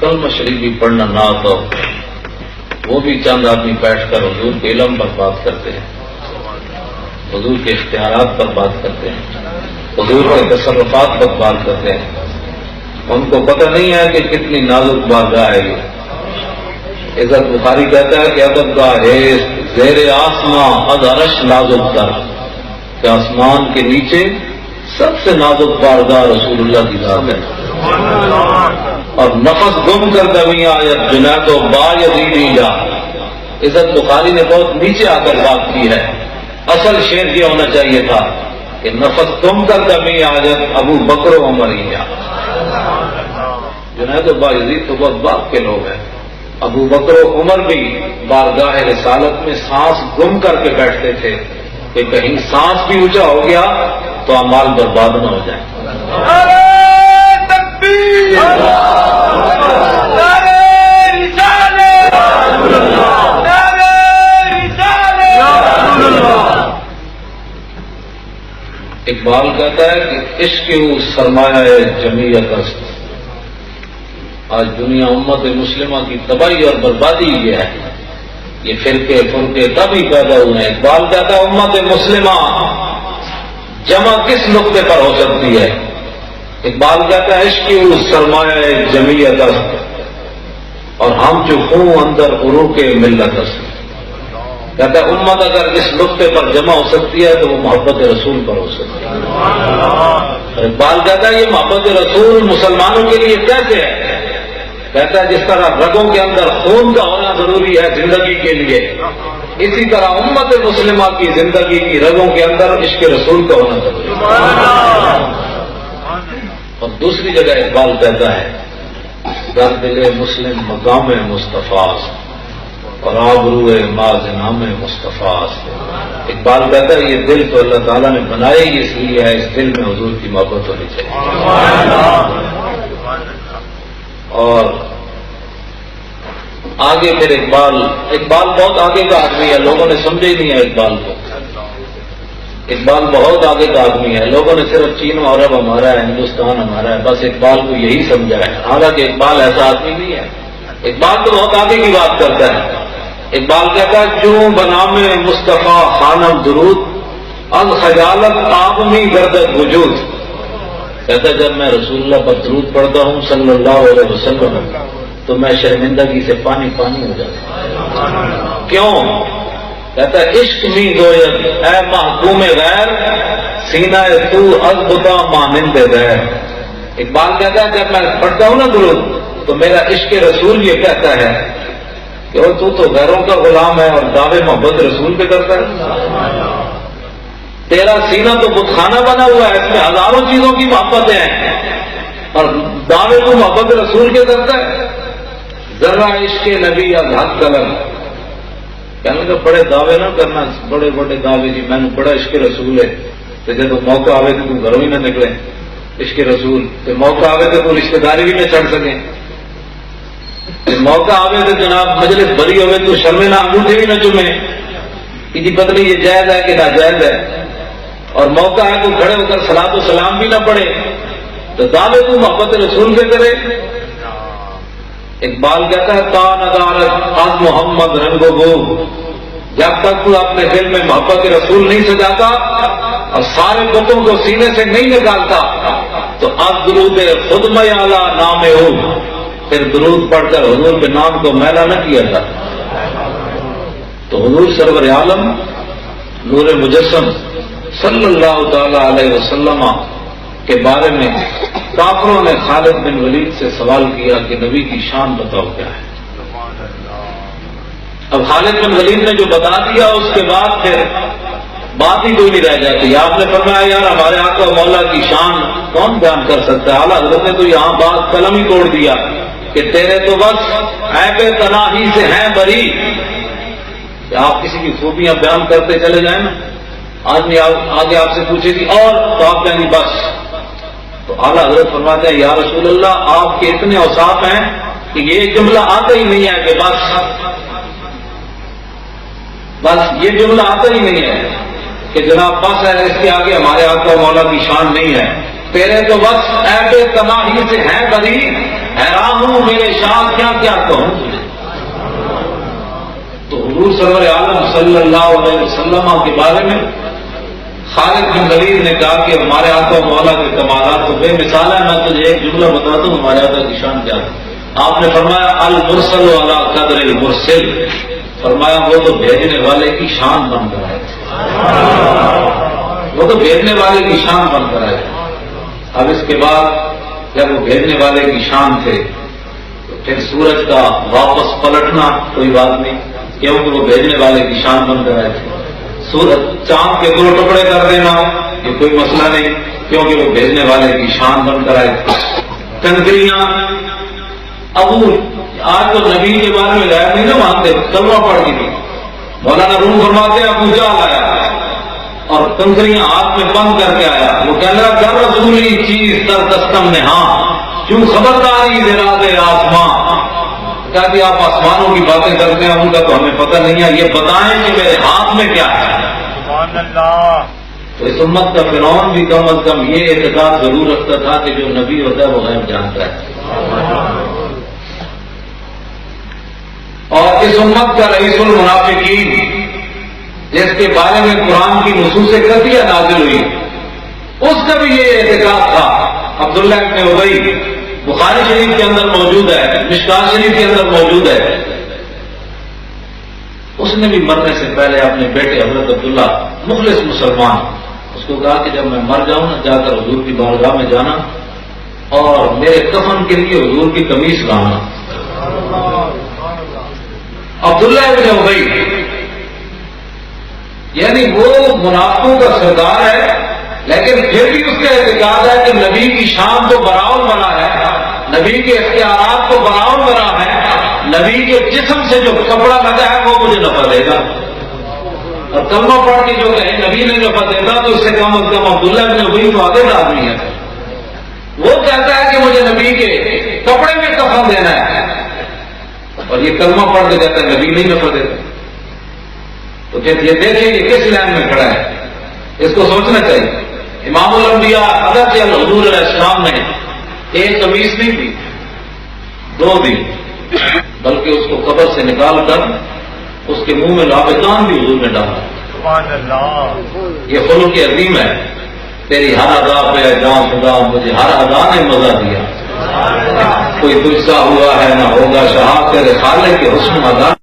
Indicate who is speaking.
Speaker 1: کلمہ شریف بھی پڑھنا نہ آتا ہو، وہ بھی چند آدمی بیٹھ کر حضور کے علم پر بات کرتے ہیں، حضور کے اختیارات پر بات کرتے ہیں، حضور کے تصرفات پر بات کرتے ہیں. ان کو پتہ نہیں ہے کہ کتنی نازک بارگاہ ہے یہ. عزت بخاری کہتا ہے کہ ادب کا ہے زیر آسماں از عرش نازک تر، کہ آسمان کے نیچے سب سے نازک بارگاہ رسول اللہ کی ذات ہے. اور نفس گم کر دمی آیت جنید و با یزیدی جا. عزت بخاری نے بہت نیچے آ کر بات کی ہے. اصل شعر یہ ہونا چاہیے تھا کہ نفس گم کر دمی آیت ابو بکر و عمر ہی جا. جنید و با یزید تو بہت باپ کے لوگ ہیں. ابو بکر و عمر بھی بارگاہ رسالت میں سانس گم کر کے بیٹھتے تھے کہ کہیں سانس بھی اونچا ہو گیا تو اعمال برباد نہ ہو جائیں. اقبال کہتا ہے کہ عشق وہ سرمایہ جمعیت است. آج دنیا امت مسلمہ کی تباہی اور بربادی یہ ہے. یہ فرقے تبھی پیدا ہوئے ہیں. اقبال کہتا ہے امت مسلمہ جمع کس نقطے پر ہو سکتی ہے؟ اقبال کہتا ہے عشق وہ سرمایہ جمعیت است اور ہم جو خوں اندر عروق ملت است. کہتا ہے امت اگر اس نقطے پر جمع ہو سکتی ہے تو وہ محبت رسول پر ہو سکتی ہے. اقبال کہتا ہے یہ محبت رسول مسلمانوں کے لیے کیسے ہے؟ کہتا ہے جس طرح رگوں کے اندر خون کا ہونا ضروری ہے زندگی کے لیے، اسی طرح امت مسلمہ کی زندگی کی رگوں کے اندر عشق رسول کا ہونا ضروری ہے. اور دوسری جگہ اقبال کہتا ہے در دل مسلم مقام مصطفیٰ اور آبرو ماز نام مصطفیٰ. اقبال کہتا ہے یہ دل تو اللہ تعالیٰ نے بنایا ہی اس لیے ہے، اس دل میں حضور کی محبت ہونی چاہیے. اور آگے پھر اقبال بہت آگے کا آدمی ہے، لوگوں نے سمجھے ہی نہیں ہے اقبال کو. اقبال بہت آگے کا آدمی ہے، لوگوں نے صرف چین و عرب ہمارا ہے، ہندوستان ہمارا ہے، بس اقبال کو یہی سمجھا ہے. حالانکہ اقبال ایسا آدمی نہیں ہے. اقبال تو بہت آگے کی بات کرتا ہے. اقبال کہتا ہے کیوں بنام مصطفیٰ خانم درود از خجالت آپ میں گردد وجود. کہتا ہے جب میں رسول اللہ پر درود پڑھتا ہوں صلی اللہ علیہ وسلم تو میں شرمندگی سے پانی پانی ہو جاتا ہوں. کیوں؟ کہتا ہے عشق می گوید اے محکوم غیر سینہ تو از بتا مانند غیر. اقبال کہتا ہے جب میں پڑھتا ہوں نا درود تو میرا عشق رسول یہ کہتا ہے کہ وہ تو غیروں کا غلام ہے اور دعوے محبت رسول پہ کرتا ہے. تیرا سینہ تو بت خانہ بنا ہوا ہے، اس میں ہزاروں چیزوں کی محبتیں ہیں اور دعوے تو محبت رسول کے کرتا ہے. ذرا عشق نبی از حق قلم. کہنے کا بڑے دعوے نہ کرنا، بڑے بڑے دعوے جی میں نے بڑا عشق رسول ہے تو جب موقع آوے تو تم گھروں ہی نہ نکلے. عشق رسول تو موقع آوے تو رشتے داری بھی نہ چڑھ سکیں، موقع آوے تو جناب مجلس بری ہوئے تو شرمے نہ انگوٹھے بھی نہ چومے کہ جی پتہ نہیں یہ جائز ہے کہ ناجائز ہے، اور موقع ہے تو کھڑے ہو کر صلاۃ و سلام بھی نہ پڑھے تو دعوے تو محبت رسول سے کرے. اقبال کہتا ہے تا ندارت از محمد رنگ و بو. جب تک تو اپنے دل میں محبت رسول نہیں سجاتا اور سارے بتوں کو سینے سے نہیں نکالتا تو اب درود خود میں اعلیٰ نام ہو، پھر درود پڑھ کر حضور کے نام کو میلا نہ کیا جاتا. تو حضور سرور عالم نور مجسم صلی اللہ تعالی علیہ وسلم کے بارے میں کافروں نے خالد بن ولید سے سوال کیا کہ نبی کی شان بتاؤ کیا ہے. اب خالد بن ولید نے جو بتا دیا اس کے بعد پھر بات ہی کوئی نہیں رہ جاتی. آپ نے فرمایا یار ہمارے آقا و مولا کی شان کون بیان کر سکتا ہے. اعلیٰ حضرت نے تو یہاں بات قلم ہی توڑ دیا کہ تیرے تو بس عیب تناہی سے ہیں بری. کہ آپ کسی کی خوبیاں بیان کرتے چلے جائیں نا، آدمی آگے آپ سے پوچھے گی اور تو آپ کہیں گی بس. تو اعلیٰ حضرت فرماتے ہیں یا رسول اللہ آپ کے اتنے اوصاف ہیں کہ یہ جملہ آتا ہی نہیں ہے کہ بس یہ جملہ آتا ہی نہیں ہے کہ جناب بس ہے اس کے آگے ہمارے آقا مولا کی شان نہیں ہے. تیرے تو بس عیب تناہی سے ہیں بری، حیران ہوں میرے شان کیا کیا کہوں تجھے. تو حضور سرور عالم صلی اللہ علیہ وسلم کے بارے میں خالد بن ولید نے کہا کہ ہمارے آقا مولا کے کمالات تو بے مثال ہے. میں تجھے ایک جملہ بتاتا ہوں ہمارے آقا کی شان کیا ہے. آپ نے فرمایا المرسل علی قدر المرسل، فرمایا وہ تو بھیجنے والے کی شان بن کر آئے، وہ تو بھیجنے والے کی شان بن کر آئے. اب اس کے بعد جب وہ بھیجنے والے کی شان تھے تو پھر سورج کا واپس پلٹنا کوئی بات نہیں، کیونکہ وہ بھیجنے والے کی شان بن کر آئے تھے. سورج چاند کے 2 ٹکڑے کر دینا یہ کوئی مسئلہ نہیں، کیونکہ وہ بھیجنے والے کی شان بن کر آئے تھے. کنکریاں ابو آج تو نبی کے بارے میں غائب نہیں نہ مانتے، کلمہ پڑھ کی تھی. مولانا روم فرماتے ہیں ابو جہل آیا اور کنکریاں ہاتھ میں بند کر کے آیا. وہ کہہ رہا کر رسولی چیز در دستم نے ہاں کیوں خبرداری دینا دے آسمان. کہا کہ آپ آسمانوں کی باتیں کرتے ہیں ان کا تو ہمیں پتہ نہیں ہے، یہ بتائیں کہ میرے ہاتھ میں کیا ہے. سبحان اللہ. تو اس امت کا فرعون بھی کم از کم یہ اعتقاد ضرور رکھتا تھا کہ جو نبی ہوتا ہے وہ غیب جانتا ہے. اور اس امت کا رئیس المنافقین جس کے بارے میں قرآن کی نصوص قطعیہ نازل ہوئی اس کا بھی یہ اعتقاد تھا. عبداللہ ابن ابی بخاری شریف کے اندر موجود ہے، مشکات شریف کے اندر موجود ہے. اس نے بھی مرنے سے پہلے اپنے بیٹے حضرت عبداللہ مخلص مسلمان اس کو کہا کہ جب میں مر جاؤں نا جا کر حضور کی بارگاہ میں جانا اور میرے کفن کے لیے حضور کی قمیص لانا. عبداللہ ابن ابی یعنی وہ منافقوں کا سردار ہے، لیکن پھر بھی اس کا اعتقاد ہے کہ نبی کی شان تو برابر بنا ہے، نبی کے اختیارات تو برابر بنا ہے، نبی کے جسم سے جو کپڑا لگا ہے وہ مجھے نفع دے گا. اور کلمہ پڑھ کے جو کہیں نبی نے نفع دیتا تو اس سے کم از کم عبداللہ ابن ابی تو آگے آدمی ہے. وہ کہتا ہے کہ مجھے نبی کے کپڑے میں کفن دینا ہے اور یہ کلمہ پڑھ کے کہتا ہے نبی نہیں نفع دیتا. تو پھر یہ دیکھیں کہ کس لائن میں کھڑا ہے، اس کو سوچنا چاہیے. امام الانبیاء حضرت حضور علیہ السلام نے ایک قمیص نہیں دی 2 دی، بلکہ اس کو قبر سے نکال کر اس کے منہ میں لابتان بھی حضور نے ڈالا. سبحان اللہ. یہ خلق عظیم ہے. تیری ہر ادا پہ جان خدا مجھے ہر ادا نے مزہ دیا. کوئی تجھ سا ہوا ہے نہ ہوگا شہاب تیرے خالق کے حسن ادا.